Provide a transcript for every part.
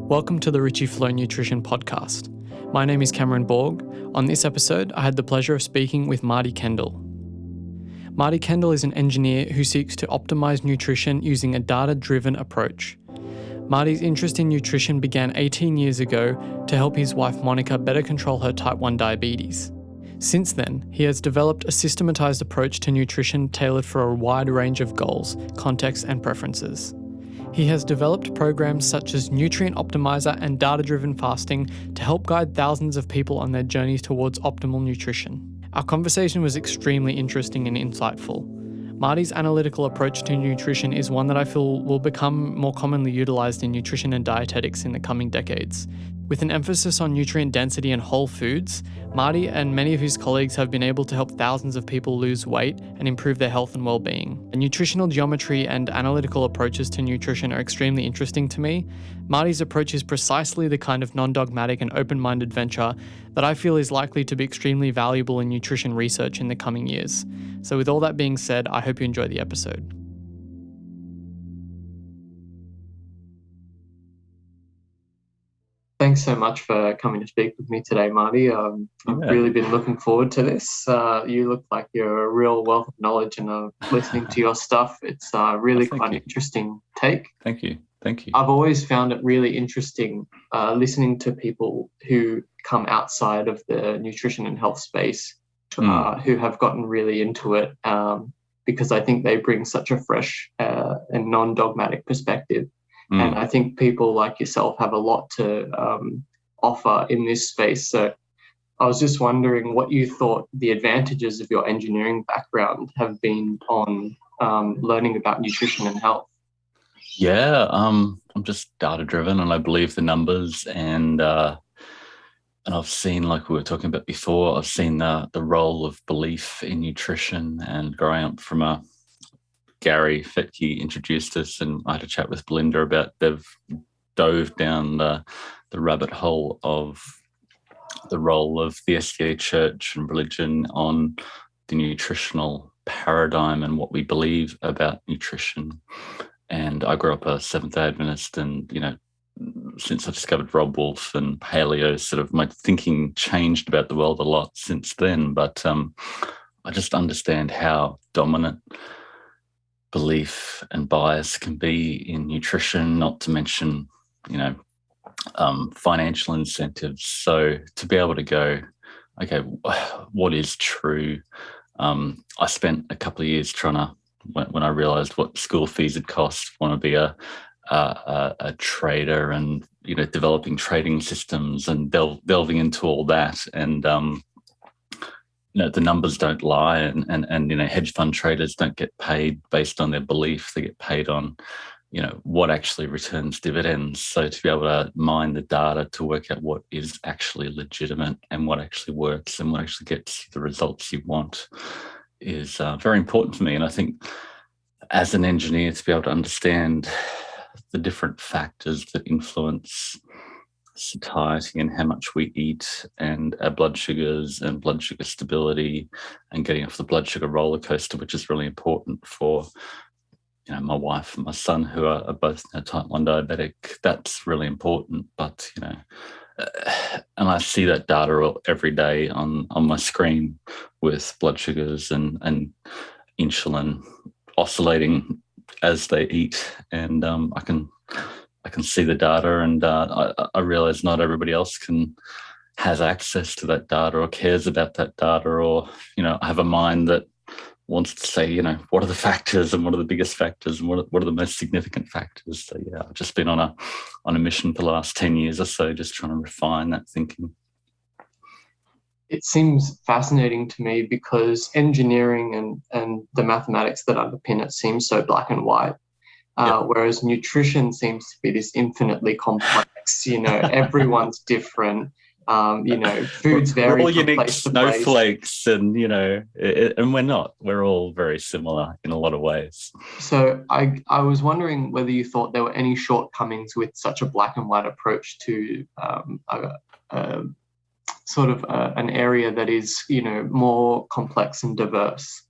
Welcome to the Ricci Flow Nutrition podcast. My name is Cameron Borg. On this episode, I had the pleasure of speaking with Marty Kendall. Marty Kendall is an engineer who seeks to optimise nutrition using a data-driven approach. Marty's interest in nutrition began 18 years ago to help his wife Monica better control her type 1 diabetes. Since then, he has developed a systematised approach to nutrition tailored for a wide range of goals, contexts and preferences. He has developed programs such as Nutrient Optimiser and data-driven fasting to help guide thousands of people on their journeys towards optimal nutrition. Our conversation was extremely interesting and insightful. Marty's analytical approach to nutrition is one that I feel will become more commonly utilised in nutrition and dietetics in the coming decades. With an emphasis on nutrient density and whole foods, Marty and many of his colleagues have been able to help thousands of people lose weight and improve their health and well-being. Nutritional geometry and analytical approaches to nutrition are extremely interesting to me. Marty's approach is precisely the kind of non-dogmatic and open-minded venture that I feel is likely to be extremely valuable in nutrition research in the coming years. So with all that being said, I hope you enjoy the episode. Thanks so much for coming to speak with me today, Marty. I've really been looking forward to this. You look like you're a real wealth of knowledge, and listening to your stuff, it's really quite an interesting take. Thank you. I've always found it really interesting listening to people who come outside of the nutrition and health space, who have gotten really into it, because I think they bring such a fresh and non-dogmatic perspective. And I think people like yourself have a lot to offer in this space. So I was just wondering what you thought the advantages of your engineering background have been on learning about nutrition and health. Yeah, I'm just data-driven, and I believe the numbers. And I've seen, like we were talking about before, I've seen the role of belief in nutrition. And growing up from Gary Fettke introduced us, and I had a chat with Belinda about they've dove down the rabbit hole of the role of the SDA Church and religion on the nutritional paradigm and what we believe about nutrition. And I grew up a Seventh-day Adventist, and since I discovered Rob Wolf and paleo, sort of my thinking changed about the world a lot since then. But I just understand how dominant belief and bias can be in nutrition, not to mention, financial incentives. So to be able to go, okay, what is true? I spent a couple of years trying to, when I realized what school fees had cost, want to be a trader, and developing trading systems and delving into all that. And the numbers don't lie, and hedge fund traders don't get paid based on their belief. They get paid on what actually returns dividends. So to be able to mine the data to work out what is actually legitimate and what actually works and what actually gets the results you want is very important for me. And I think as an engineer, to be able to understand the different factors that influence satiety and how much we eat, and our blood sugars and blood sugar stability, and getting off the blood sugar roller coaster, which is really important for my wife and my son, who are both now type 1 diabetic. That's really important. But and I see that data every day on my screen with blood sugars and insulin oscillating as they eat, and I can see the data, and I realize not everybody else has access to that data or cares about that data, or I have a mind that wants to say, what are the factors and what are the biggest factors and what are the most significant factors. So yeah, I've just been on a mission for the last 10 years or so, just trying to refine that thinking. It seems fascinating to me because engineering and the mathematics that underpin it seems so black and white. Whereas nutrition seems to be this infinitely complex, everyone's different, foods vary. We're all from unique place to place. snowflakes, and, and we're not. We're all very similar in a lot of ways. So I was wondering whether you thought there were any shortcomings with such a black and white approach to an area that is, more complex and diverse.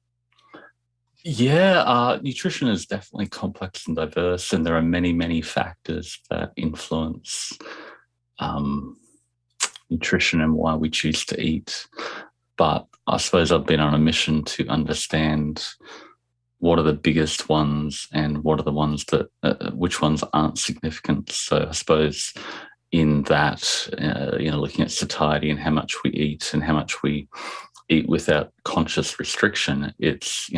Yeah, nutrition is definitely complex and diverse, and there are many, many factors that influence um, nutrition and why we choose to eat. But I suppose I've been on a mission to understand what are the biggest ones and what are the ones that, which ones aren't significant. So I suppose in that, looking at satiety and how much we eat and how much we eat without conscious restriction, it's,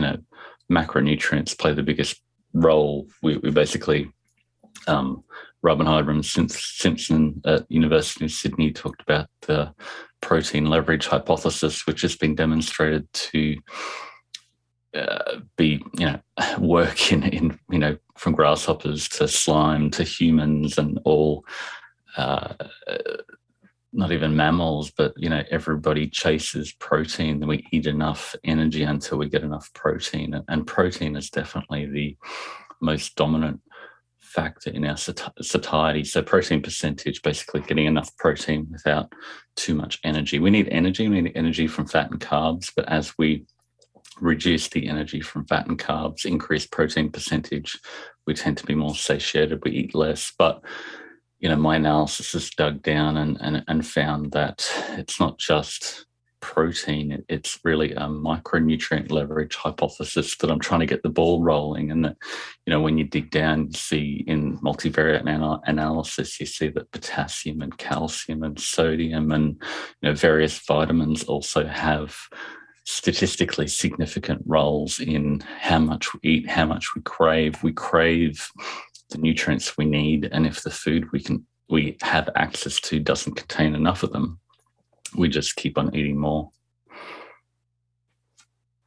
macronutrients play the biggest role. We basically, Robin Hyde Simpson at University of Sydney talked about the protein leverage hypothesis, which has been demonstrated to be, work in from grasshoppers to slime to humans and all, not even mammals, but, everybody chases protein. We eat enough energy until we get enough protein. And protein is definitely the most dominant factor in our satiety. So protein percentage, basically getting enough protein without too much energy. We need energy from fat and carbs, but as we reduce the energy from fat and carbs, increase protein percentage, we tend to be more satiated, we eat less. But, my analysis has dug down and found that it's not just protein, it's really a micronutrient leverage hypothesis that I'm trying to get the ball rolling. And that, when you dig down, you see in multivariate analysis, you see that potassium and calcium and sodium and, various vitamins also have statistically significant roles in how much we eat, how much we crave. We crave the nutrients we need, and if the food we have access to doesn't contain enough of them, we just keep on eating more.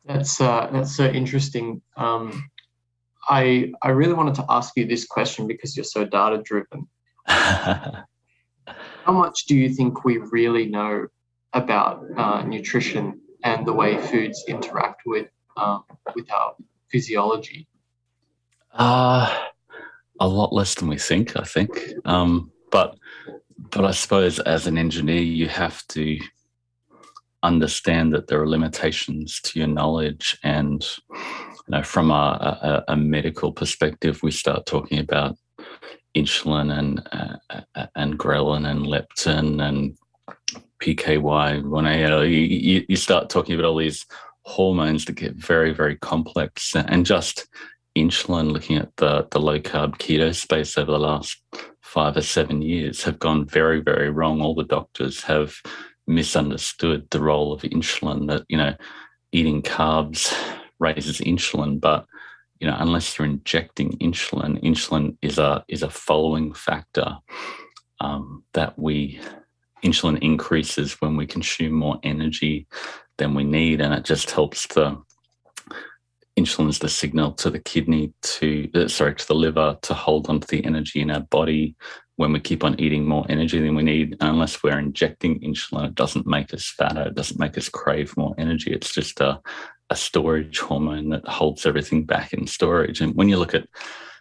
That's so interesting. I really wanted to ask you this question because you're so data driven. How much do you think we really know about nutrition and the way foods interact with our physiology? A lot less than we think, I think. But I suppose as an engineer, you have to understand that there are limitations to your knowledge. And, from a medical perspective, we start talking about insulin and ghrelin and leptin and PKY1A. You start talking about all these hormones that get very, very complex. And just insulin, looking at the low carb keto space over the last 5 or 7 years, have gone very, very wrong. All the doctors have misunderstood the role of insulin, that, eating carbs raises insulin, but, unless you're injecting insulin is a following factor insulin increases when we consume more energy than we need, and it just helps insulin's the signal to the kidney to the liver to hold onto the energy in our body when we keep on eating more energy than we need. And unless we're injecting insulin, it doesn't make us fatter, it doesn't make us crave more energy. It's just a storage hormone that holds everything back in storage. And when you look at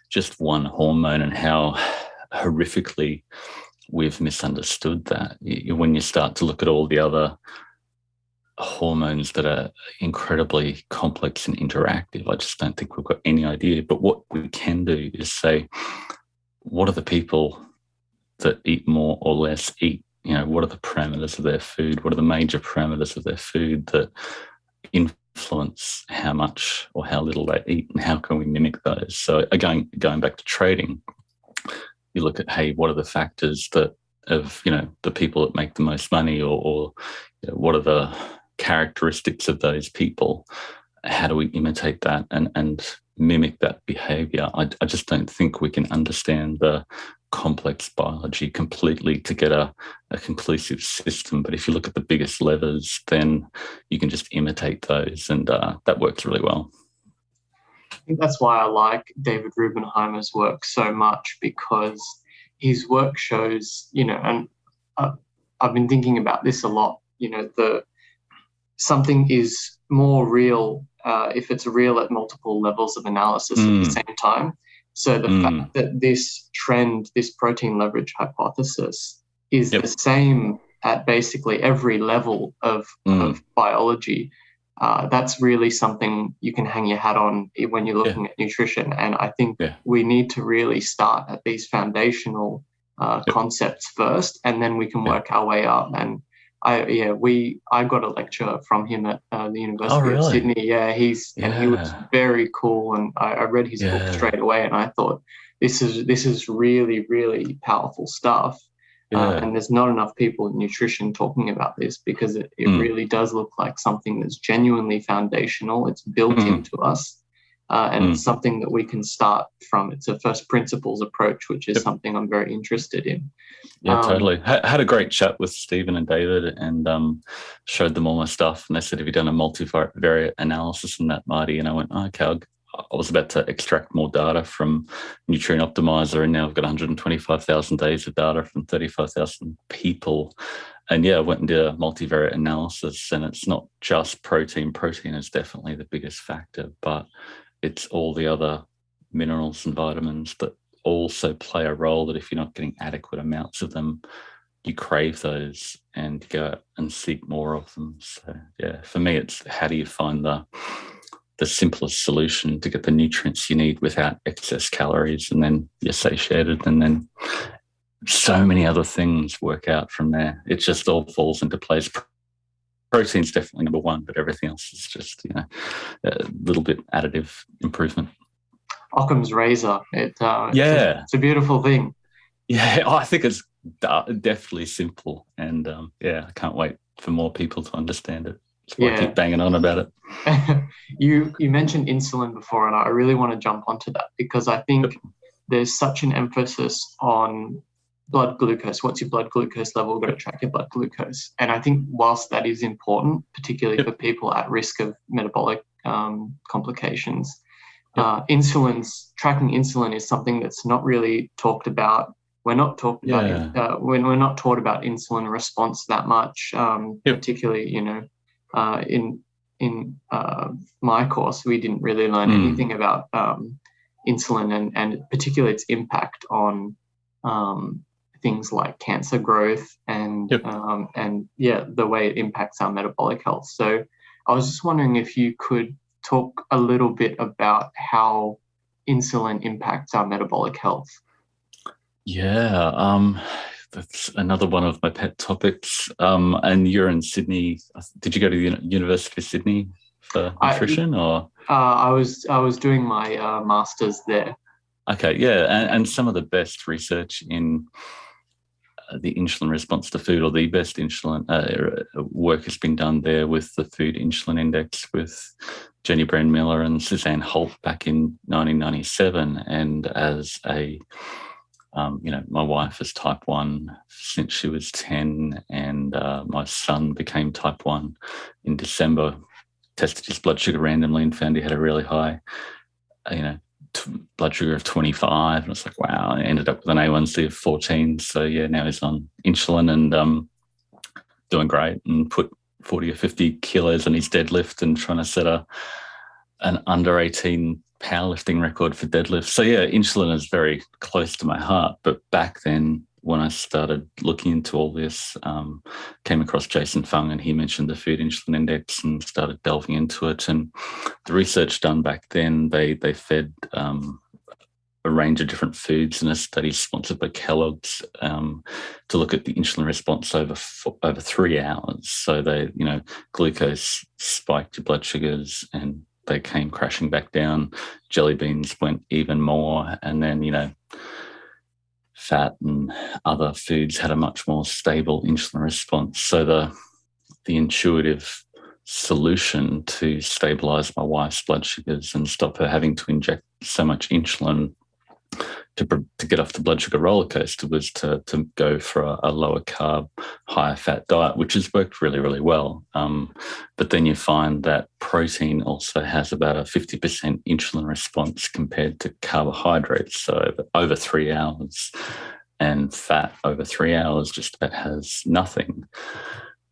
just one hormone and how horrifically we've misunderstood that, when you start to look at all the other hormones that are incredibly complex and interactive, I just don't think we've got any idea. But what we can do is say, what are the people that eat more or less eat? What are the parameters of their food? What are the major parameters of their food that influence how much or how little they eat, and how can we mimic those? So again, going back to trading, you look at, hey, what are the factors that of, the people that make the most money, or what are the characteristics of those people? How do we imitate that and mimic that behavior? I just don't think we can understand the complex biology completely to get a conclusive system. But if you look at the biggest levers, then you can just imitate those, and that works really well. I think that's why I like David Rubenheimer's work so much, because his work shows, and I've been thinking about this a lot, something is more real if it's real at multiple levels of analysis at the same time. So the fact that this trend, this protein leverage hypothesis, is the same at basically every level of biology, that's really something you can hang your hat on when you're looking at nutrition. And I think we need to really start at these foundational concepts first, and then we can work our way up. And I got a lecture from him at the University of Sydney. Yeah, he was very cool, and I read his book straight away, and I thought this is really, really powerful stuff. And there's not enough people in nutrition talking about this, because it really does look like something that's genuinely foundational. It's built into us, and it's something that we can start from. It's a first principles approach, which is something I'm very interested in. Yeah, totally. Had a great chat with Stephen and David, and showed them all my stuff. And they said, have you done a multivariate analysis in that, Marty? And I went, okay, I was about to extract more data from Nutrient Optimiser, and now I've got 125,000 days of data from 35,000 people. And I went and did a multivariate analysis, and it's not just protein. Protein is definitely the biggest factor, but it's all the other minerals and vitamins that also play a role, that if you're not getting adequate amounts of them, you crave those and go and seek more of them. So for me, it's how do you find the simplest solution to get the nutrients you need without excess calories, and then you're satiated, and then so many other things work out from there. It just all falls into place. Protein's definitely number one, but everything else is just a little bit additive improvement. Occam's razor. It's a beautiful thing. Yeah, I think it's definitely simple, and I can't wait for more people to understand it. So I keep banging on about it. You mentioned insulin before, and I really want to jump onto that, because I think there's such an emphasis on blood glucose. What's your blood glucose level? We've got to track your blood glucose. And I think whilst that is important, particularly for people at risk of metabolic complications, tracking insulin is something that's not really talked about. We're not talked about we're not taught about insulin response that much, particularly, in my course, we didn't really learn anything about insulin and particularly its impact on things like cancer growth and the way it impacts our metabolic health. So I was just wondering if you could talk a little bit about how insulin impacts our metabolic health. That's another one of my pet topics. And you're in Sydney. Did you go to the University of Sydney for nutrition, or? I was doing my master's there. Okay, and some of the best research in the insulin response to food, or the best insulin work, has been done there with the food insulin index with Jenny Brand Miller and Suzanne Holt back in 1997. And as my wife is type 1 since she was 10, and my son became type 1 in December, tested his blood sugar randomly and found he had a really high, blood sugar of 25. And it's like, wow, I ended up with an A1C of 14. So now he's on insulin and doing great, and put 40 or 50 kilos on his deadlift and trying to set an under 18 powerlifting record for deadlift. So insulin is very close to my heart. But back then, when I started looking into all this, came across Jason Fung, and he mentioned the food insulin index and started delving into it. And the research done back then, they fed a range of different foods in a study sponsored by Kellogg's to look at the insulin response over 3 hours. So they, glucose spiked your blood sugars and they came crashing back down. Jelly beans went even more. And then, fat and other foods had a much more stable insulin response. So the intuitive solution to stabilize my wife's blood sugars and stop her having to inject so much insulin to get off the blood sugar roller coaster was to go for a lower carb, higher fat diet, which has worked really, really well. But then you find that protein also has about a 50% insulin response compared to carbohydrates, so over 3 hours, and fat over 3 hours just about has nothing.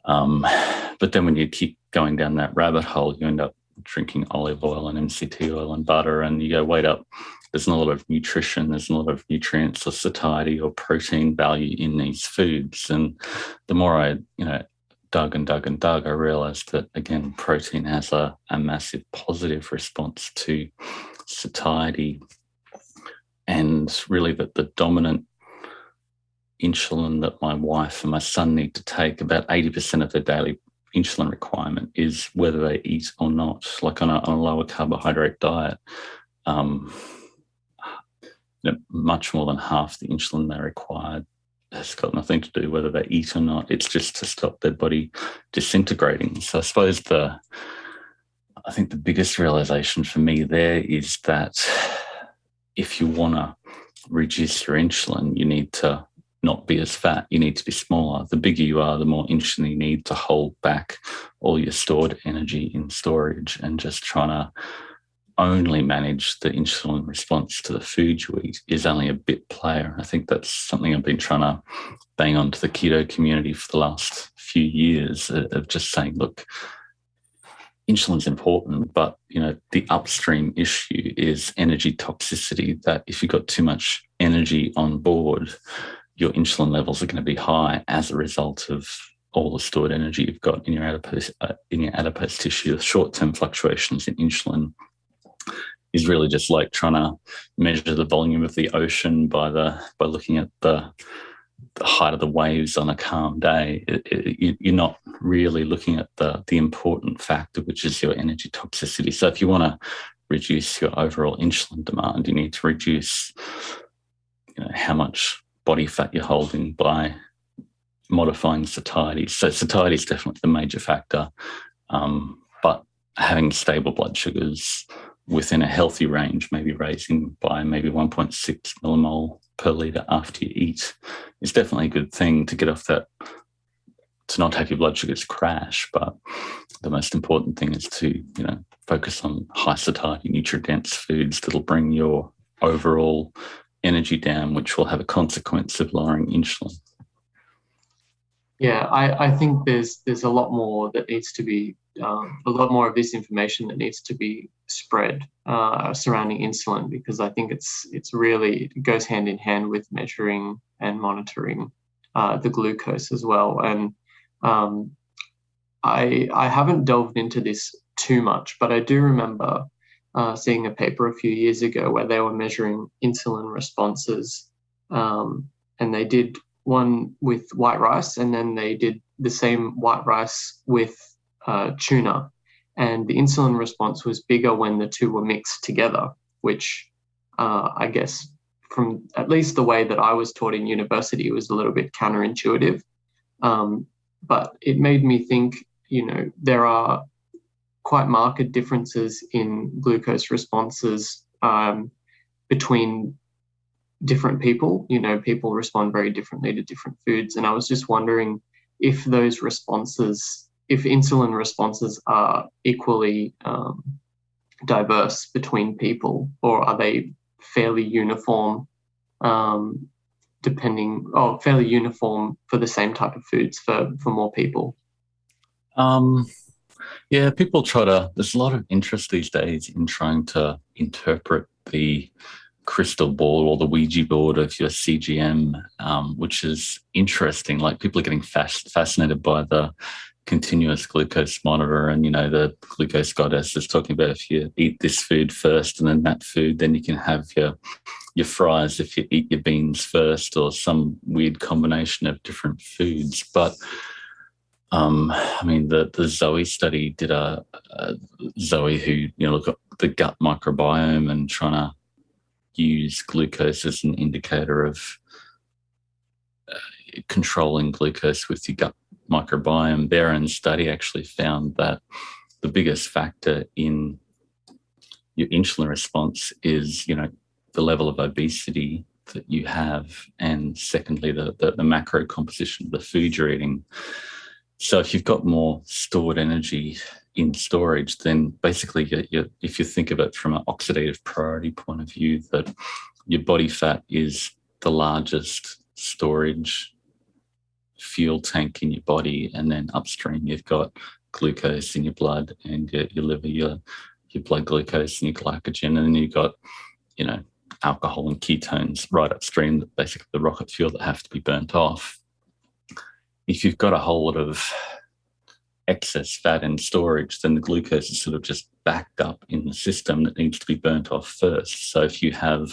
But then when you keep going down that rabbit hole, you end up drinking olive oil and MCT oil and butter, and you go, wait up, there's not a lot of nutrition, there's not a lot of nutrients or satiety or protein value in these foods. And the more I, dug and dug and dug, I realized that, again, protein has a massive positive response to satiety, and really that the dominant insulin that my wife and my son need to take, about 80% of their daily insulin requirement, is whether they eat or not. Like on a lower carbohydrate diet, much more than half the insulin they required has got nothing to do whether they eat or not. It's just to stop their body disintegrating. So I suppose I think the biggest realization for me there is that if you want to reduce your insulin, you need to not be as fat. You need to be smaller. The bigger you are, the more insulin you need to hold back all your stored energy in storage, and just trying to only manage the insulin response to the food you eat is only a bit player. I think that's something I've been trying to bang on to the keto community for the last few years, of just saying, look, insulin's important, but the upstream issue is energy toxicity, that if you've got too much energy on board, your insulin levels are going to be high as a result of all the stored energy you've got in your adipose tissue. The short-term fluctuations in insulin is really just like trying to measure the volume of the ocean by looking at the height of the waves on a calm day. You're not really looking at the important factor, which is your energy toxicity. So if you want to reduce your overall insulin demand, you need to reduce how much body fat you're holding by modifying satiety. So satiety is definitely the major factor, but having stable blood sugars within a healthy range, maybe raising by maybe 1.6 millimole per litre after you eat, is definitely a good thing to get off that, to not have your blood sugars crash. But the most important thing is to, focus on high satiety, nutrient-dense foods that'll bring your overall energy down, which will have a consequence of lowering insulin. Yeah, I think there's a lot more that needs to be, a lot more of this information that needs to be spread surrounding insulin, because I think it goes hand in hand with measuring and monitoring the glucose as well. And I haven't delved into this too much, but I do remember seeing a paper a few years ago where they were measuring insulin responses, and they did one with white rice, and then they did the same white rice with tuna, and the insulin response was bigger when the two were mixed together, which I guess, from at least the way that I was taught in university, was a little bit counterintuitive. But it made me think, there are quite marked differences in glucose responses between different people. People respond very differently to different foods. And I was just wondering if those responses, if insulin responses are equally diverse between people, or are they fairly uniform, fairly uniform for the same type of foods for more people? Yeah, there's a lot of interest these days in trying to interpret the crystal ball or the Ouija board of your CGM, which is interesting. Like, people are getting fascinated by the continuous glucose monitor, and the glucose goddess is talking about, if you eat this food first and then that food, then you can have your fries if you eat your beans first, or some weird combination of different foods. But the Zoe study did Zoe, who look at the gut microbiome and trying to use glucose as an indicator of controlling glucose with your gut microbiome. Their own study actually found that the biggest factor in your insulin response is, the level of obesity that you have, and secondly, the macro composition of the food you're eating. So if you've got more stored energy in storage, then basically, if you think of it from an oxidative priority point of view, that your body fat is the largest storage fuel tank in your body, and then upstream you've got glucose in your blood and your liver, your blood glucose and your glycogen, and then you've got alcohol and ketones right upstream, basically the rocket fuel that have to be burnt off. If you've got a whole lot of excess fat in storage, then the glucose is sort of just backed up in the system that needs to be burnt off first. So if you have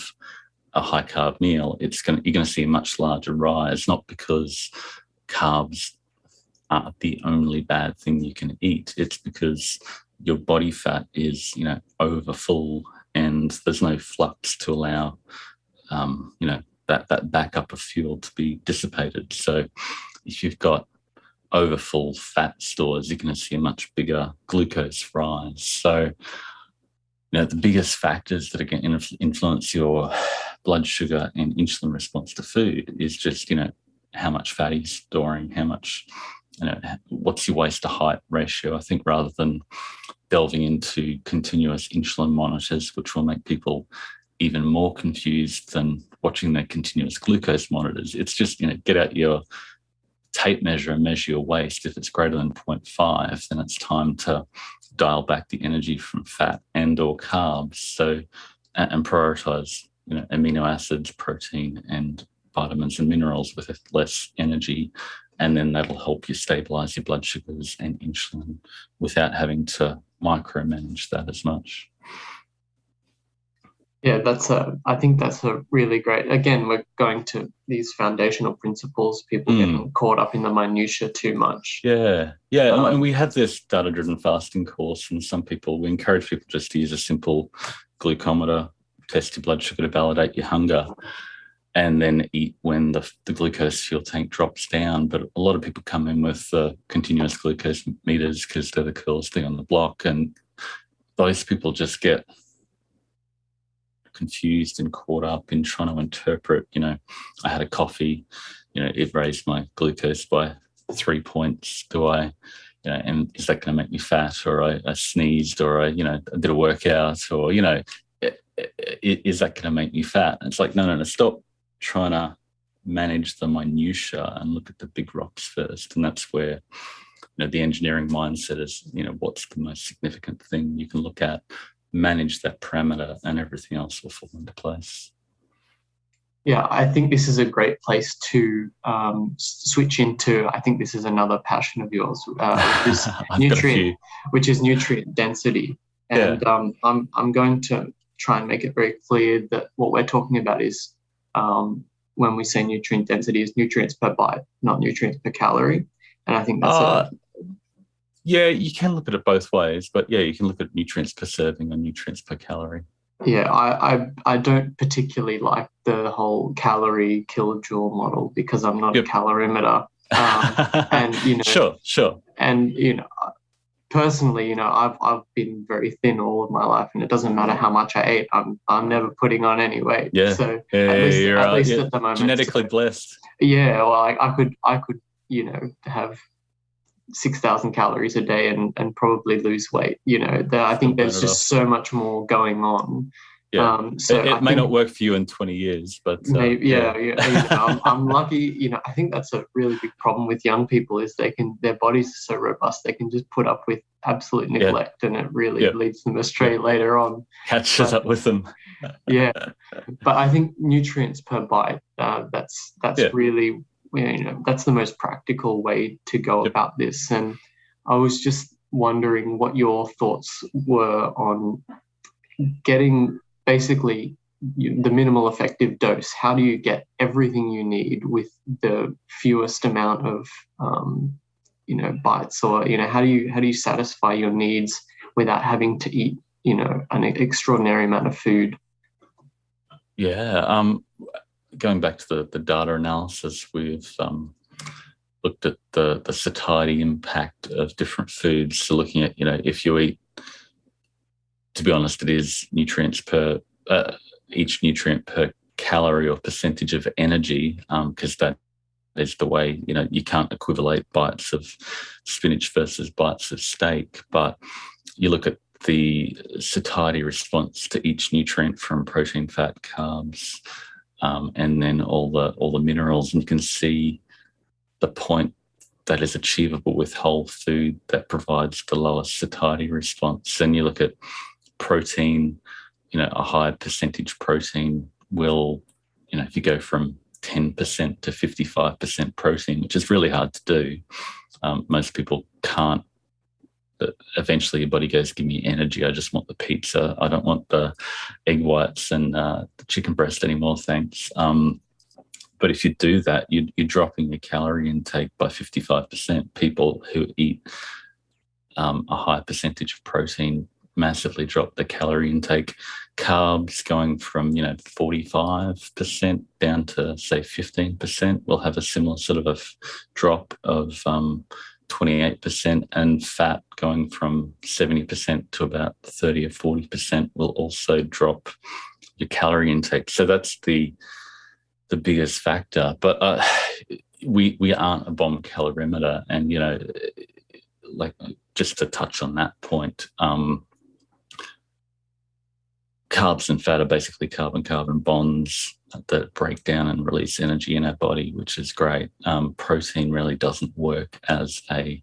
a high carb meal, you're going to see a much larger rise, not because carbs are the only bad thing you can eat. It's because your body fat is, over full, and there's no flux to allow, that backup of fuel to be dissipated. So if you've got overfull fat stores, you're going to see a much bigger glucose rise. So, the biggest factors that are going to influence your blood sugar and insulin response to food is just, how much fat are you storing, how much, what's your waist to height ratio, I think, rather than delving into continuous insulin monitors, which will make people even more confused than watching their continuous glucose monitors. It's just, get out your tape measure and measure your waist. If it's greater than 0.5, then it's time to dial back the energy from fat and or carbs. So, and prioritize, amino acids, protein, and vitamins and minerals with less energy. And then that'll help you stabilize your blood sugars and insulin without having to micromanage that as much. Yeah, I think that's a really great, again, we're going to these foundational principles, people getting caught up in the minutiae too much. Yeah. And we have this data-driven fasting course, and we encourage people just to use a simple glucometer, test your blood sugar to validate your hunger, and then eat when the glucose fuel tank drops down. But a lot of people come in with continuous glucose meters because they're the coolest thing on the block, and those people just get confused and caught up in trying to interpret, I had a coffee, it raised my glucose by 3 points. And is that going to make me fat? Or I sneezed, or I did a workout, or, is that going to make me fat? And it's like, no, stop trying to manage the minutiae and look at the big rocks first. And that's where, the engineering mindset is, what's the most significant thing you can look at, manage that parameter, and everything else will fall into place. Yeah, I think this is a great place to switch into. I think this is another passion of yours, which is nutrient density. And I'm going to try and make it very clear that what we're talking about is, when we say nutrient density, is nutrients per bite, not nutrients per calorie. And I think that's yeah, you can look at it both ways, but yeah, you can look at nutrients per serving and nutrients per calorie. Yeah, I don't particularly like the whole calorie kilojoule model because I'm not a calorimeter. And sure. And personally, I've been very thin all of my life, and it doesn't matter how much I ate, I'm never putting on any weight. Yeah. So at least at the moment, genetically blessed. Yeah, well, I could have 6,000 calories a day and probably lose weight. I think there's just so much more going on. Yeah. So it may not work for you in 20 years, but maybe, I'm lucky. I think that's a really big problem with young people is their bodies are so robust, they can just put up with absolute neglect, and it really leads them astray later on. Catches up with them. Yeah, but I think nutrients per bite, that's really, that's the most practical way to go about this. And I was just wondering what your thoughts were on getting basically the minimal effective dose. How do you get everything you need with the fewest amount of bites, or how do you satisfy your needs without having to eat an extraordinary amount of food? Going back to the data analysis, we've looked at the satiety impact of different foods. So looking at, if you eat, to be honest, it is nutrients per, each nutrient per calorie or percentage of energy, because that is the way, you can't equivalate bites of spinach versus bites of steak, but you look at the satiety response to each nutrient from protein, fat, carbs, and then all the minerals, and you can see the point that is achievable with whole food that provides the lowest satiety response. And you look at protein, a higher percentage protein will, if you go from 10% to 55% protein, which is really hard to do. Most people can't eventually your body goes, give me energy. I just want the pizza. I don't want the egg whites and the chicken breast anymore, thanks. But if you do that, you're dropping your calorie intake by 55%. People who eat a high percentage of protein massively drop the calorie intake. Carbs going from 45% down to say 15% will have a similar sort of a drop of 28%, and fat going from 70% to about 30 or 40% will also drop your calorie intake. So that's the biggest factor. But we aren't a bomb calorimeter, and like just to touch on that point, carbs and fat are basically carbon-carbon bonds that break down and release energy in our body, which is great. Protein really doesn't work as a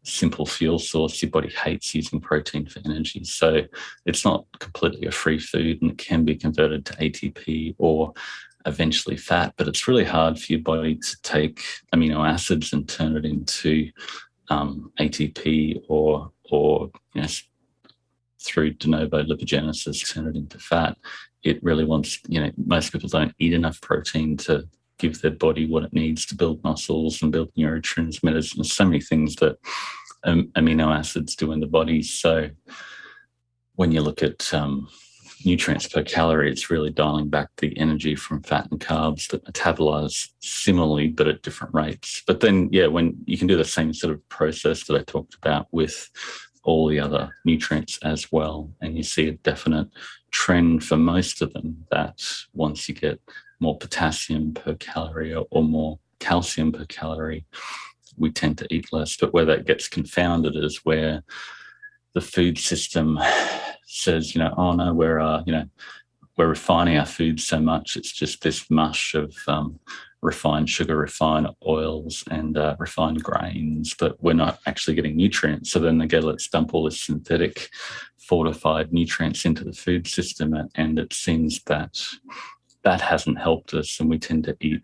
simple fuel source. Your body hates using protein for energy. So it's not completely a free food, and it can be converted to ATP or eventually fat, but it's really hard for your body to take amino acids and turn it into ATP or through de novo lipogenesis, turn it into fat. It really wants, most people don't eat enough protein to give their body what it needs to build muscles and build neurotransmitters. There's so many things that amino acids do in the body. So when you look at nutrients per calorie, it's really dialing back the energy from fat and carbs that metabolize similarly but at different rates. But then, when you can do the same sort of process that I talked about with all the other nutrients as well, and you see a definite trend for most of them that once you get more potassium per calorie or more calcium per calorie, we tend to eat less. But where that gets confounded is where the food system says, oh no, we're refining our food so much, it's just this mush of refined sugar, refined oils, and refined grains, but we're not actually getting nutrients. So then they go, let's dump all this synthetic fortified nutrients into the food system, and it seems that hasn't helped us, and we tend to eat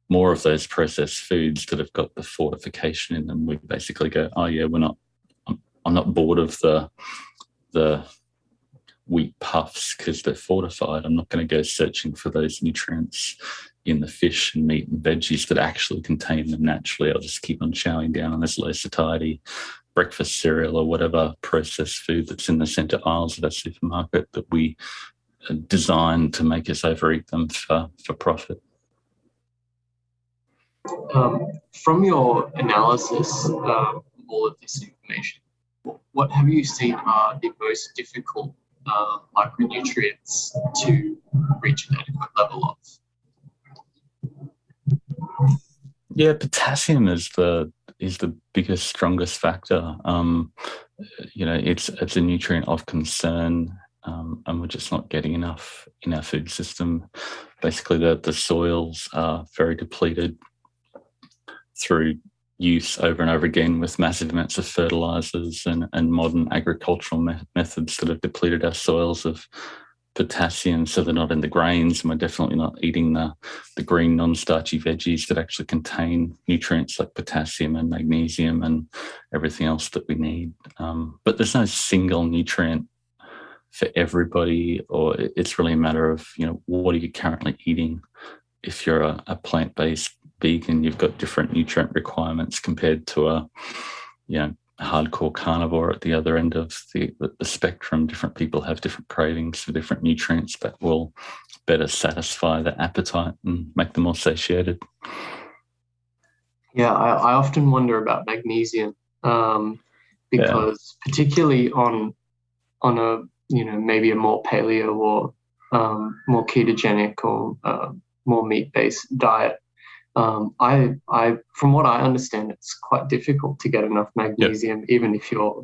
more of those processed foods that have got the fortification in them. We basically go, oh yeah, I'm not bored of the wheat puffs because they're fortified. I'm not going to go searching for those nutrients in the fish and meat and veggies that actually contain them naturally. I'll just keep on chowing down on this low satiety breakfast cereal or whatever processed food that's in the centre aisles of our supermarket that we designed to make us overeat them for profit. From your analysis of all of this information, what have you seen are the most difficult micronutrients to reach an adequate level of? Yeah, potassium is the biggest, strongest factor. It's a nutrient of concern, and we're just not getting enough in our food system. Basically, the soils are very depleted through use over and over again with massive amounts of fertilizers and modern agricultural methods that have depleted our soils of potassium, so they're not in the grains, and we're definitely not eating the green non-starchy veggies that actually contain nutrients like potassium and magnesium and everything else that we need. But there's no single nutrient for everybody, or it's really a matter of, what are you currently eating? If you're a plant-based vegan, you've got different nutrient requirements compared to a hardcore carnivore at the other end of the spectrum. Different people have different cravings for different nutrients that will better satisfy their appetite and make them more satiated. Yeah, I often wonder about magnesium because particularly on a maybe a more paleo or more ketogenic or more meat-based diet, I from what I understand, it's quite difficult to get enough magnesium, even if you're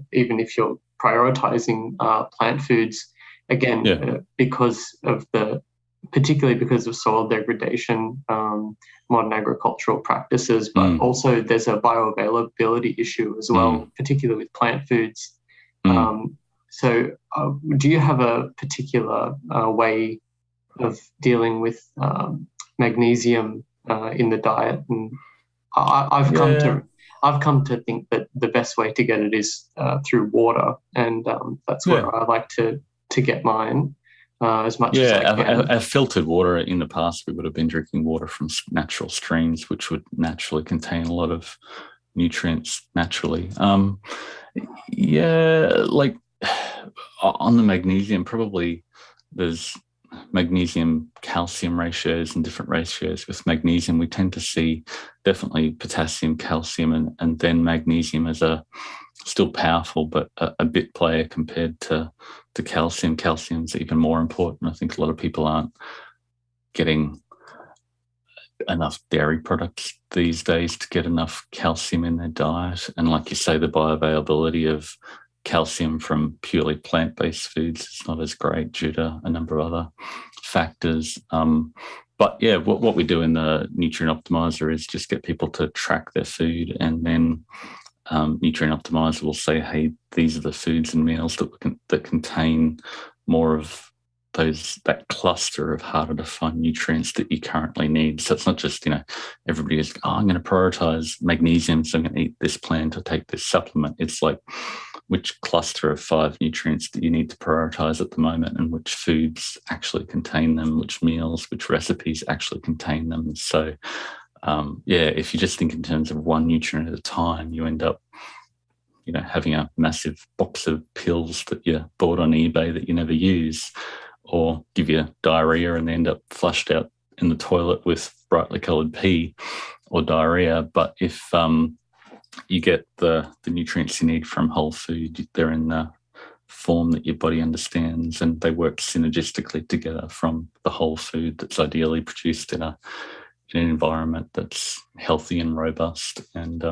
prioritizing plant foods. Again, particularly because of soil degradation, modern agricultural practices, but also there's a bioavailability issue as well, particularly with plant foods. So do you have a particular way of dealing with magnesium in the diet? And I've come to think that the best way to get it is through water, and that's where I like to get mine as much as I can. Our filtered water, in the past, we would have been drinking water from natural streams, which would naturally contain a lot of nutrients naturally. Like on the magnesium, probably there's magnesium calcium ratios and different ratios. With magnesium, we tend to see definitely potassium, calcium, and then magnesium as a still powerful but a bit player compared to calcium. Calcium's even more important. I think a lot of people aren't getting enough dairy products these days to get enough calcium in their diet. And like you say, the bioavailability of calcium from purely plant-based foods is not as great due to a number of other factors. But yeah, what we do in the Nutrient Optimiser is just get people to track their food, and then Nutrient Optimiser will say, hey, these are the foods and meals that contain more of that cluster of harder to find nutrients that you currently need. So it's not just, everybody is, I'm going to prioritize magnesium, so I'm going to eat this plant or take this supplement. It's like, which cluster of 5 nutrients do you need to prioritize at the moment, and which foods actually contain them, which meals, which recipes actually contain them. So if you just think in terms of one nutrient at a time, you end up, having a massive box of pills that you bought on eBay that you never use, or give you diarrhea and they end up flushed out in the toilet with brightly coloured pee or diarrhea. But if you get the nutrients you need from whole food, they're in the form that your body understands, and they work synergistically together from the whole food that's ideally produced in an environment that's healthy and robust, and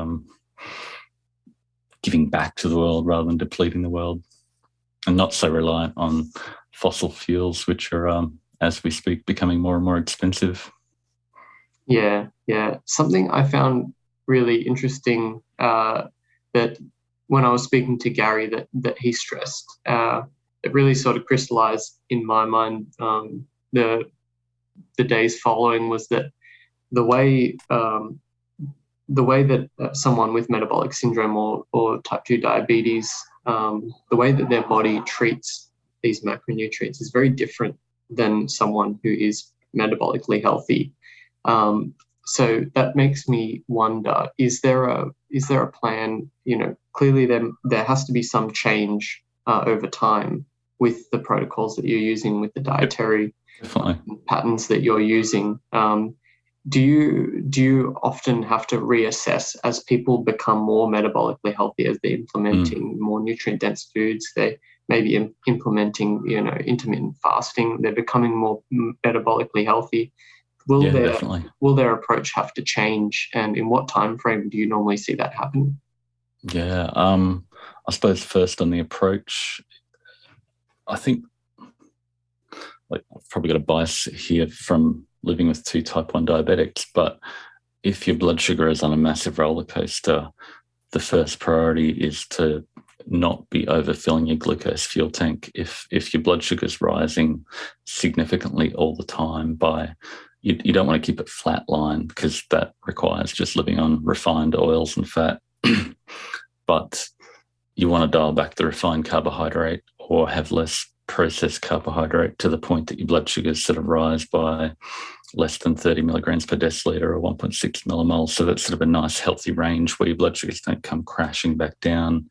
giving back to the world rather than depleting the world, and not so reliant on fossil fuels, which are, as we speak, becoming more and more expensive. Yeah. Something I found really interesting that when I was speaking to Gary that he stressed, it really sort of crystallized in my mind the days following, was that the way that someone with metabolic syndrome or type 2 diabetes, the way that their body treats these macronutrients is very different than someone who is metabolically healthy. So that makes me wonder, is there a plan? Clearly there has to be some change over time with the protocols that you're using, with the dietary patterns that you're using. Do you often have to reassess as people become more metabolically healthy, as they're implementing more nutrient-dense foods? They may be implementing, intermittent fasting. They're becoming more metabolically healthy. Will their approach have to change, and in what time frame do you normally see that happen? Yeah, I suppose first on the approach, I think, like, I've probably got a bias here from living with 2 type 1 diabetics, but if your blood sugar is on a massive roller coaster, the first priority is to not be overfilling your glucose fuel tank. If your blood sugar is rising significantly all the time, you don't want to keep it flatline, because that requires just living on refined oils and fat. But you want to dial back the refined carbohydrate or have less processed carbohydrate to the point that your blood sugars sort of rise by less than 30 milligrams per deciliter or 1.6 millimoles. So that's sort of a nice healthy range where your blood sugars don't come crashing back down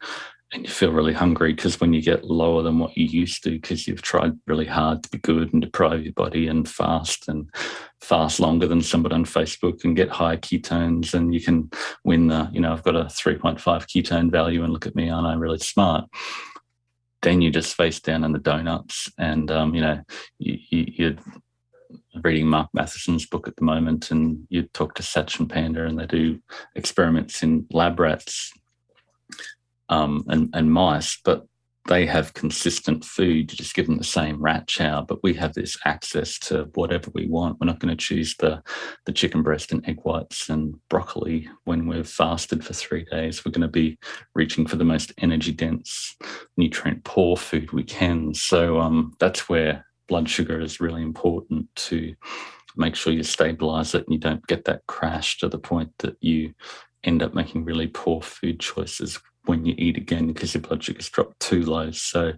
and you feel really hungry, because when you get lower than what you used to, because you've tried really hard to be good and deprive your body and fast longer than somebody on Facebook and get high ketones, and you can win I've got a 3.5 ketone value and look at me, aren't I really smart? Then you just face down in the donuts, and you're reading Mark Matheson's book at the moment, and you talk to Satch and Panda, and they do experiments in lab rats and mice, but they have consistent food. You just give them the same rat chow, but we have this access to whatever we want. We're not going to choose the chicken breast and egg whites and broccoli when we've fasted for 3 days. We're going to be reaching for the most energy-dense, nutrient-poor food we can. So that's where blood sugar is really important, to make sure you stabilise it and you don't get that crash to the point that you end up making really poor food choices when you eat again because your blood sugars drop too low. So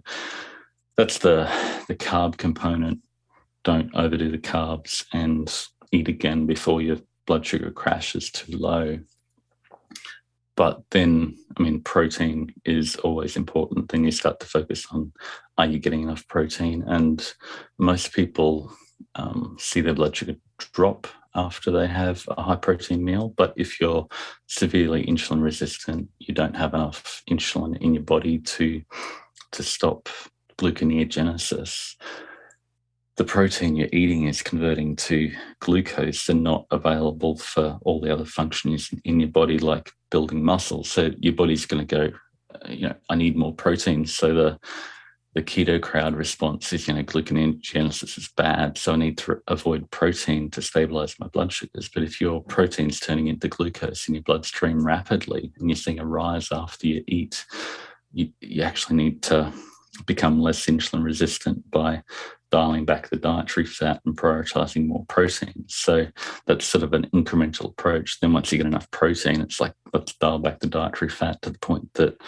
that's the carb component. Don't overdo the carbs and eat again before your blood sugar crashes too low. But then, protein is always important. Then you start to focus on, are you getting enough protein? And most people see their blood sugar drop after they have a high protein meal. But if you're severely insulin resistant, you don't have enough insulin in your body to stop gluconeogenesis. The protein you're eating is converting to glucose and not available for all the other functions in your body, like building muscle. So your body's going to go, I need more protein. So the keto crowd response is, gluconeogenesis is bad, so I need to avoid protein to stabilize my blood sugars. But if your protein's turning into glucose in your bloodstream rapidly and you're seeing a rise after you eat, you actually need to become less insulin resistant by dialing back the dietary fat and prioritizing more protein. So that's sort of an incremental approach. Then once you get enough protein, it's like, let's dial back the dietary fat to the point that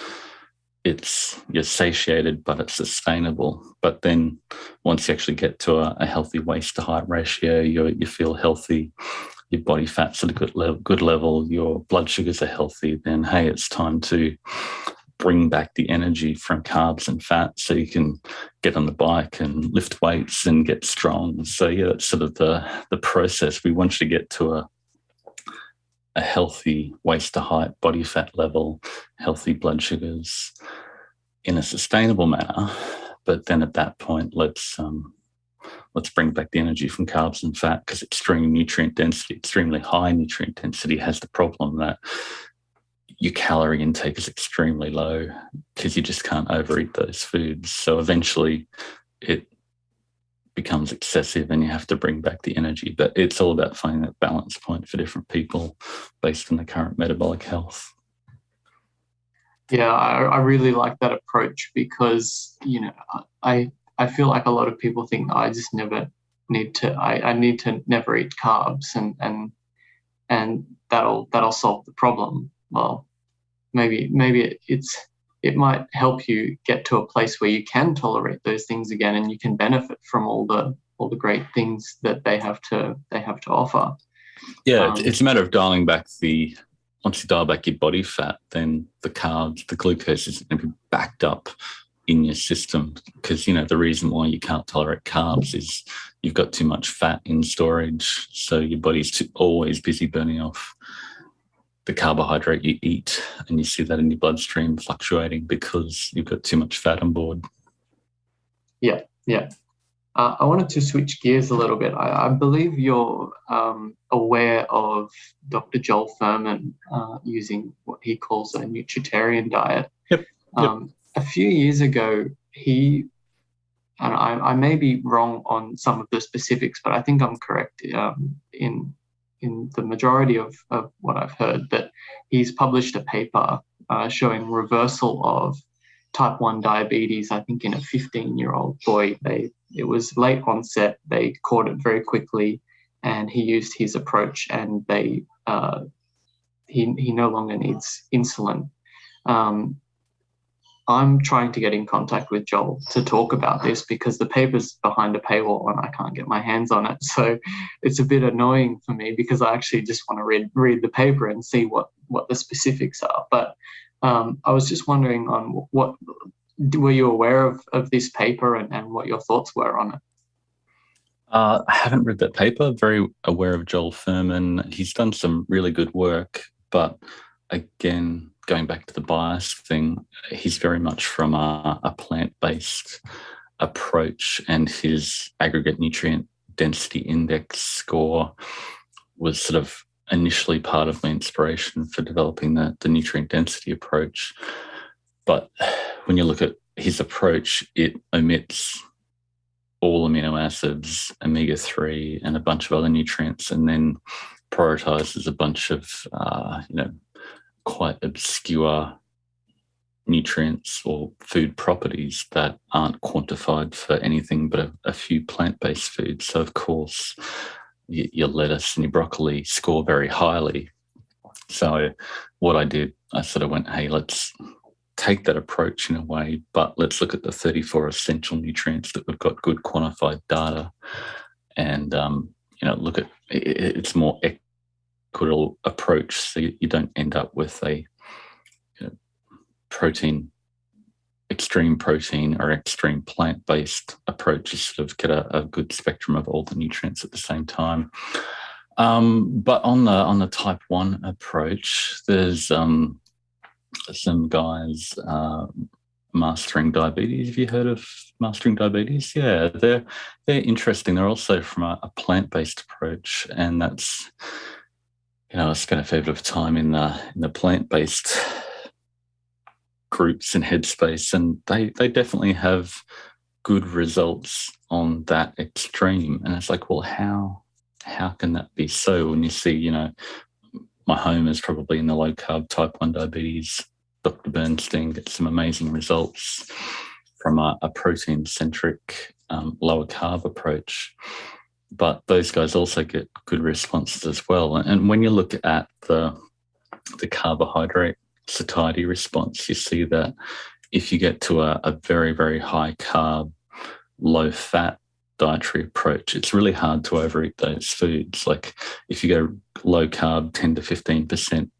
you're satiated, but it's sustainable. But then once you actually get to a healthy waist to height ratio, you feel healthy, your body fat's at a good level, your blood sugars are healthy, then, hey, it's time to bring back the energy from carbs and fat so you can get on the bike and lift weights and get strong. So yeah, that's sort of the process. We want you to get to a healthy waist to height body fat level, healthy blood sugars in a sustainable manner. But then at that point, let's bring back the energy from carbs and fat, because extreme nutrient density, extremely high nutrient density, has the problem that your calorie intake is extremely low because you just can't overeat those foods. So eventually it becomes excessive and you have to bring back the energy. But it's all about finding that balance point for different people based on the current metabolic health. Yeah, I really like that approach because, I feel like a lot of people think I just never need to, I need to never eat carbs and that'll solve the problem. Well, maybe it might help you get to a place where you can tolerate those things again and you can benefit from all the great things that they have to offer. Yeah, it's a matter of dialing back once you dial back your body fat, then the carbs, the glucose is going to be backed up in your system, because the reason why you can't tolerate carbs is you've got too much fat in storage, so your body's always busy burning off the carbohydrate you eat, and you see that in your bloodstream fluctuating because you've got too much fat on board. Yeah. I wanted to switch gears a little bit. I believe you're aware of Dr. Joel Friedman using what he calls a nutritarian diet. Yep. A few years ago, and I may be wrong on some of the specifics, but I think I'm correct in the majority of what I've heard, that he's published a paper showing reversal of type 1 diabetes, I think in a 15-year-old boy. It was late onset, they caught it very quickly, and he used his approach, and he no longer needs insulin. I'm trying to get in contact with Joel to talk about this because the paper's behind a paywall and I can't get my hands on it. So it's a bit annoying for me because I actually just want to read the paper and see what the specifics are. But I was just wondering on what were you aware of this paper and what your thoughts were on it? I haven't read that paper. Very aware of Joel Friedman. He's done some really good work, but again, going back to the bias thing, he's very much from a plant-based approach, and his aggregate nutrient density index score was sort of initially part of my inspiration for developing the nutrient density approach. But when you look at his approach, it omits all amino acids, omega-3, and a bunch of other nutrients, and then prioritizes a bunch of, quite obscure nutrients or food properties that aren't quantified for anything but a few plant-based foods. So, of course, your lettuce and your broccoli score very highly, So what I did, I sort of went, hey, let's take that approach in a way, but let's look at the 34 essential nutrients that we've got good quantified data, and look at it's more equitable approach, so you don't end up with a extreme protein or extreme plant-based approach. You sort of get a good spectrum of all the nutrients at the same time. But on the type 1 approach, there's some guys mastering diabetes. Have you heard of mastering diabetes? Yeah, they're interesting. They're also from a plant-based approach, and that's, I spent a fair bit of time in the plant-based groups and headspace, and they definitely have good results on that extreme. And it's like, well, how can that be so? When you see, my home is probably in the low carb type 1 diabetes. Dr. Bernstein gets some amazing results from a protein centric lower carb approach, but those guys also get good responses as well. And when you look at the carbohydrate satiety response, you see that if you get to a very, very high carb, low fat dietary approach, it's really hard to overeat those foods. Like if you go low carb, 10 to 15%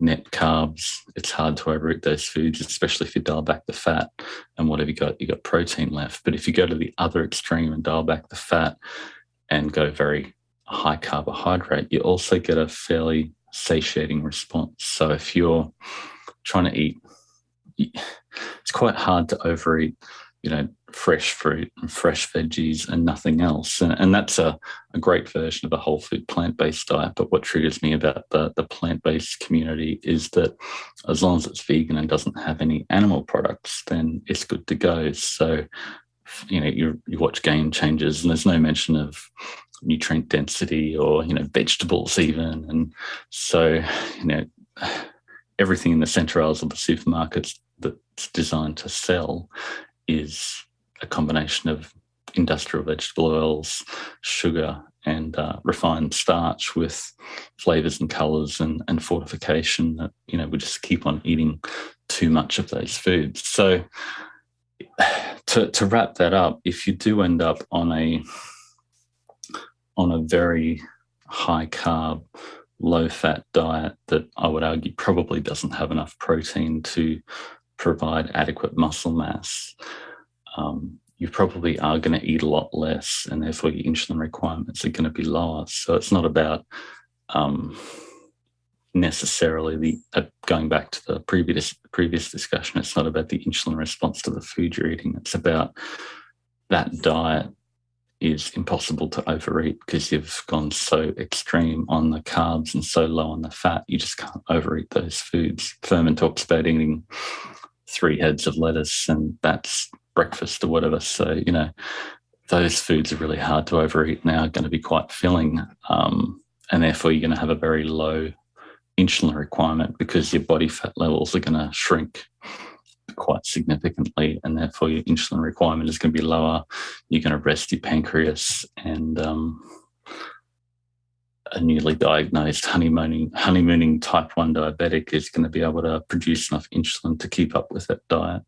net carbs, it's hard to overeat those foods, especially if you dial back the fat. And what have you got? You got protein left. But if you go to the other extreme and dial back the fat and go very high carbohydrate, you also get a fairly satiating response. So if you're trying to eat, it's quite hard to overeat, fresh fruit and fresh veggies and nothing else. And that's a great version of a whole food plant-based diet. But what triggers me about the plant-based community is that as long as it's vegan and doesn't have any animal products, then it's good to go. So, you watch Game Changers and there's no mention of nutrient density or, vegetables even. And so, everything in the centre aisles of the supermarkets that's designed to sell is a combination of industrial vegetable oils, sugar, and refined starch with flavours and colours and fortification that, we just keep on eating too much of those foods. So to wrap that up, if you do end up on a very high carb, low fat diet that I would argue probably doesn't have enough protein to provide adequate muscle mass, you probably are going to eat a lot less, and therefore your insulin requirements are going to be lower. So it's not about necessarily going back to the previous discussion, it's not about the insulin response to the food you're eating. It's about that diet is impossible to overeat because you've gone so extreme on the carbs and so low on the fat, you just can't overeat those foods. Furman talks about eating 3 heads of lettuce and that's breakfast or whatever. So, those foods are really hard to overeat now, are going to be quite filling. And therefore you're going to have a very low insulin requirement because your body fat levels are going to shrink quite significantly, and therefore your insulin requirement is going to be lower. You're going to rest your pancreas, and a newly diagnosed honeymooning type 1 diabetic is going to be able to produce enough insulin to keep up with that diet.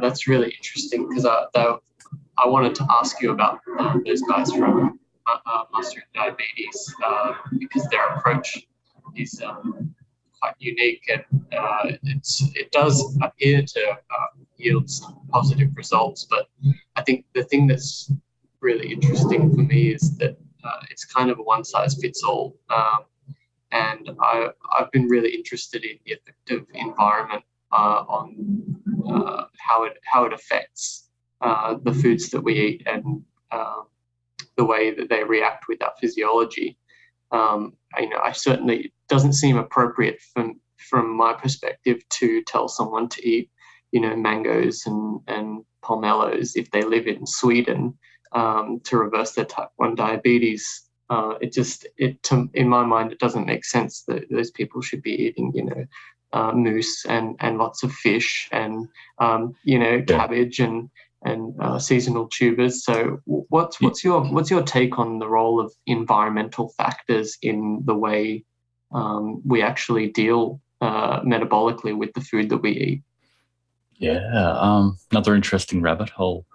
That's really interesting because I wanted to ask you about those guys from mastering diabetes because their approach is quite unique, and it does appear to yield some positive results. But I think the thing that's really interesting for me is that it's kind of a one-size-fits-all, and I've been really interested in the effect of environment on how it affects the foods that we eat and the way that they react with our physiology. I certainly, it doesn't seem appropriate from my perspective to tell someone to eat, mangoes and pomelos if they live in Sweden to reverse their type 1 diabetes. In my mind, it doesn't make sense that those people should be eating, moose and lots of fish and cabbage and seasonal tubers. So what's your take on the role of environmental factors in the way we actually deal metabolically with the food that we eat. Yeah, another interesting rabbit hole.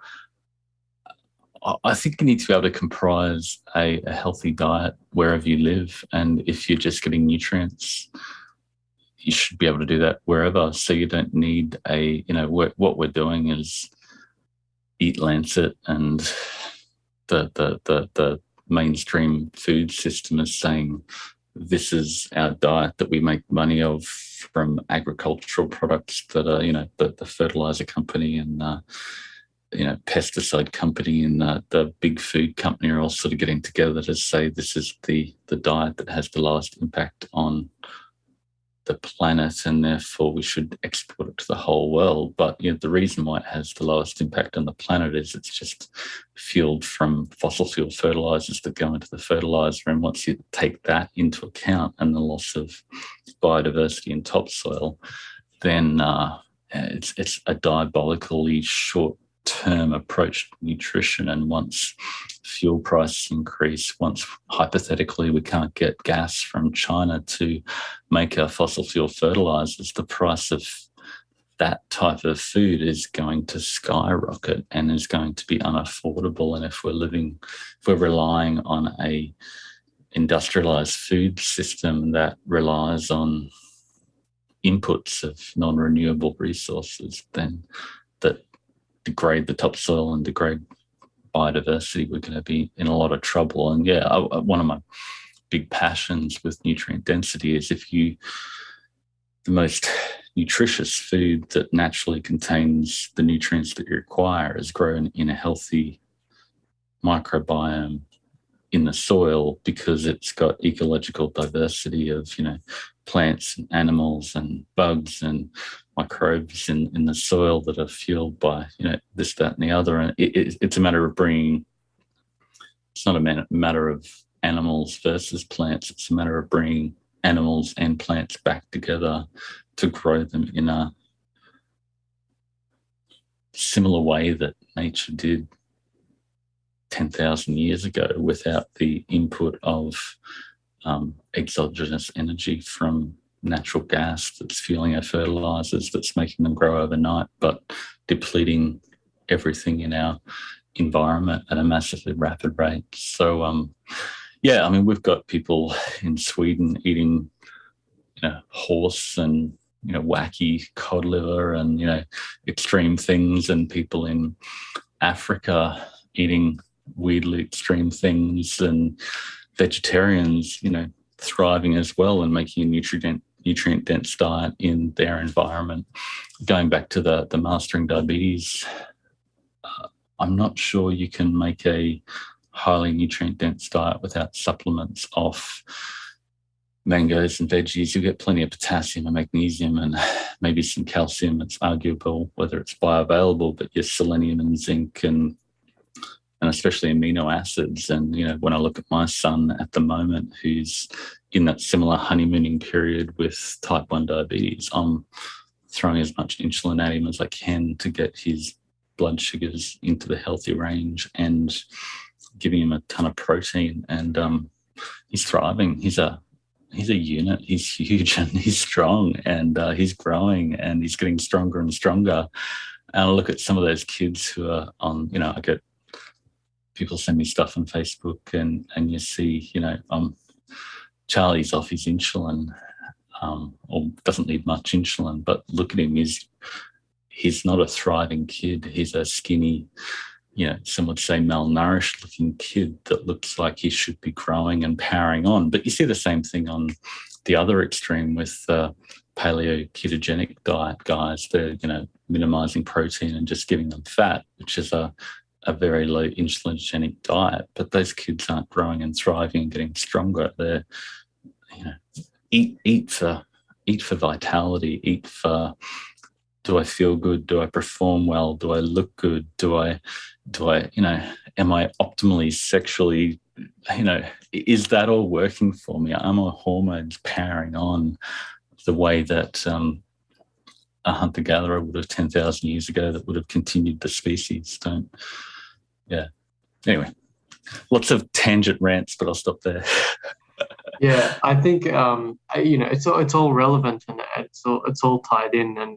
I think you need to be able to comprise a healthy diet wherever you live. And if you're just getting nutrients, you should be able to do that wherever. So you don't need what we're doing is eat Lancet, and the mainstream food system is saying this is our diet that we make money of from agricultural products that are, the fertilizer company and pesticide company and the big food company are all sort of getting together to say this is the diet that has the lowest impact on the planet, and therefore we should export it to the whole world. But the reason why it has the lowest impact on the planet is it's just fueled from fossil fuel fertilizers that go into the fertilizer. And once you take that into account and the loss of biodiversity in topsoil, then it's a diabolically short-term approach to nutrition. And once fuel prices increase, once hypothetically we can't get gas from China to make our fossil fuel fertilizers, the price of that type of food is going to skyrocket and is going to be unaffordable. And if we're relying on a industrialized food system that relies on inputs of non-renewable resources, then that degrade the topsoil and degrade biodiversity, we're going to be in a lot of trouble. And one of my big passions with nutrient density is the most nutritious food that naturally contains the nutrients that you require is grown in a healthy microbiome in the soil, because it's got ecological diversity of plants and animals and bugs and microbes in the soil that are fueled by this, that, and the other. And it's a matter of it's not a matter of animals versus plants. It's a matter of bringing animals and plants back together to grow them in a similar way that nature did 10,000 years ago, without the input of exogenous energy from natural gas that's fueling our fertilizers, that's making them grow overnight, but depleting everything in our environment at a massively rapid rate. So, we've got people in Sweden eating, horse and, wacky cod liver and, extreme things, and people in Africa eating weirdly extreme things, and vegetarians, thriving as well and making a nutrient-dense diet in their environment. Going back to the mastering diabetes, I'm not sure you can make a highly nutrient-dense diet without supplements off mangoes and veggies. You get plenty of potassium and magnesium and maybe some calcium. It's arguable whether it's bioavailable, but your selenium and zinc and especially amino acids. And, when I look at my son at the moment, who's in that similar honeymooning period with type 1 diabetes, I'm throwing as much insulin at him as I can to get his blood sugars into the healthy range and giving him a ton of protein. And he's thriving. He's a unit. He's huge and he's strong, and he's growing and he's getting stronger and stronger. And I look at some of those kids who are on, I get people send me stuff on Facebook and you see, Charlie's off his insulin, or doesn't need much insulin, but look at him, he's not a thriving kid. He's a skinny, some would say malnourished looking kid that looks like he should be growing and powering on. But you see the same thing on the other extreme with paleo ketogenic diet guys. They're, minimizing protein and just giving them fat, which is a very low insulinogenic diet. But those kids aren't growing and thriving and getting stronger. They're, eat for vitality, eat for, do I feel good? Do I perform well? Do I look good? Do I, am I optimally sexually, is that all working for me? Are my hormones powering on the way that a hunter-gatherer would have 10,000 years ago that would have continued the species? Anyway, lots of tangent rants, but I'll stop there. Yeah, I think it's all relevant and it's all tied in, and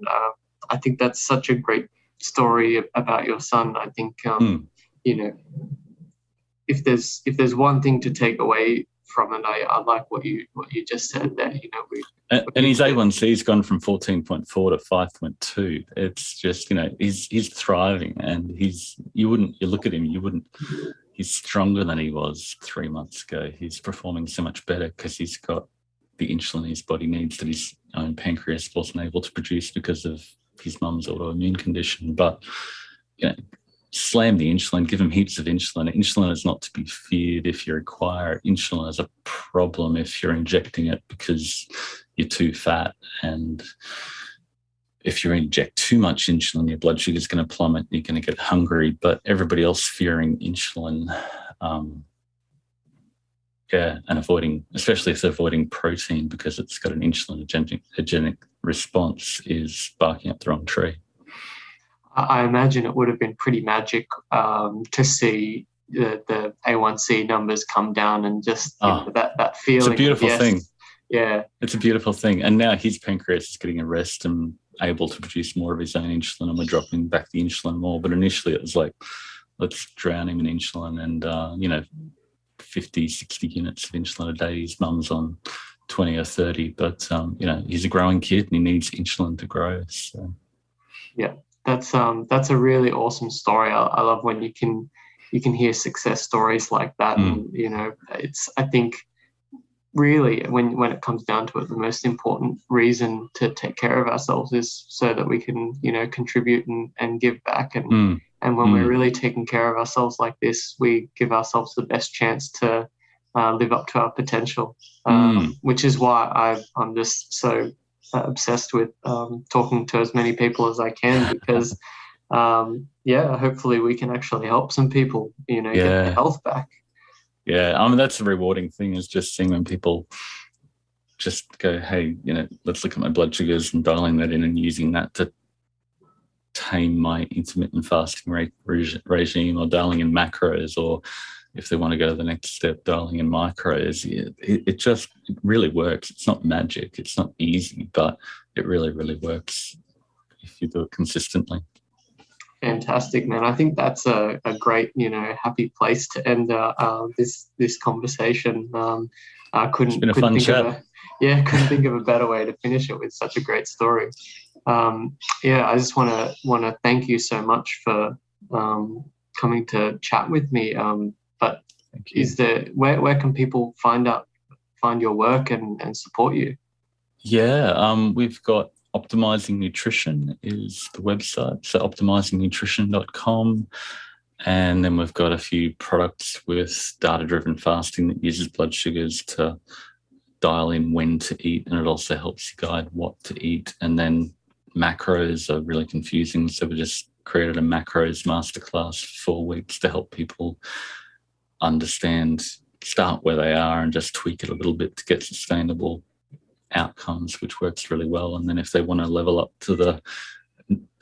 I think that's such a great story about your son. I think you know, if there's one thing to take away from it, I like what you just said there. And his A1C's gone from 14.4 to 5.2. It's just, he's thriving, and you look at him, he's stronger than he was 3 months ago. He's performing so much better because he's got the insulin his body needs that his own pancreas wasn't able to produce because of his mum's autoimmune condition. But, slam the insulin, give him heaps of insulin. Insulin is not to be feared if you require insulin is a problem if you're injecting it because you're too fat. And if you inject too much insulin, your blood sugar is going to plummet, you're going to get hungry. But everybody else fearing insulin, and avoiding, especially if they're avoiding protein because it's got an insulin-agenic response, is barking up the wrong tree. I imagine it would have been pretty magic to see the A1C numbers come down and just that feeling. It's a beautiful thing. Yeah. It's a beautiful thing. And now his pancreas is getting a rest and able to produce more of his own insulin, and we're dropping back the insulin more. But initially it was like, let's drown him in insulin and, 50, 60 units of insulin a day. His mum's on 20 or 30. But, he's a growing kid and he needs insulin to grow. So. Yeah. That's a really awesome story. I love when you can hear success stories like that. And I think really when it comes down to it, the most important reason to take care of ourselves is so that we can contribute and give back. And when we're really taking care of ourselves like this, we give ourselves the best chance to live up to our potential. Which is why I'm just so obsessed with talking to as many people as I can, because hopefully we can actually help some people get their health back. That's the rewarding thing, is just seeing when people just go, hey, let's look at my blood sugars and dialing that in and using that to tame my intermittent fasting regime, or dialing in macros, or if they want to go to the next step, dialing in micros. It really works. It's not magic. It's not easy, but it really, really works if you do it consistently. Fantastic, man. I think that's a great, happy place to end this conversation. It's been a fun chat. Couldn't think of a better way to finish it with such a great story. I just want to thank you so much for coming to chat with me. But where can people find your work and support you? We've got Optimising Nutrition is the website, so optimisingnutrition.com. And then we've got a few products with data-driven fasting that uses blood sugars to dial in when to eat, and it also helps you guide what to eat. And then macros are really confusing, so we just created a macros masterclass for 4 weeks to help people start where they are and just tweak it a little bit to get sustainable outcomes, which works really well. And then if they want to level up to the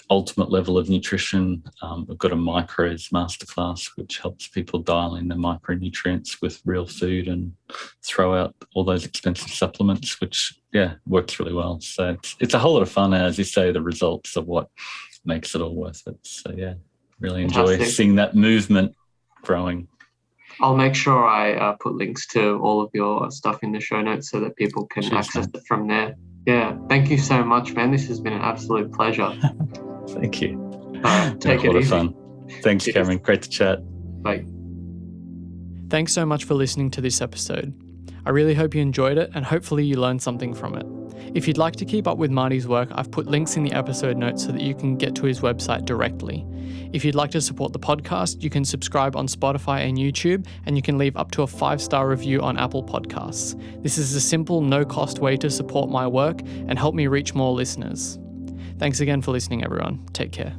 ultimate level of nutrition, we've got a micros masterclass, which helps people dial in the micronutrients with real food and throw out all those expensive supplements, which works really well. So it's a whole lot of fun. And as you say, the results are what makes it all worth it. So really enjoy seeing that movement growing. I'll make sure I put links to all of your stuff in the show notes so that people can access it from there. Thank you so much, man. This has been an absolute pleasure. Thank you. Take it easy. A lot of fun. Thanks, Cheers. Cameron. Great to chat. Bye. Thanks so much for listening to this episode. I really hope you enjoyed it, and hopefully you learned something from it. If you'd like to keep up with Marty's work, I've put links in the episode notes so that you can get to his website directly. If you'd like to support the podcast, you can subscribe on Spotify and YouTube, and you can leave up to a 5-star review on Apple Podcasts. This is a simple, no-cost way to support my work and help me reach more listeners. Thanks again for listening, everyone. Take care.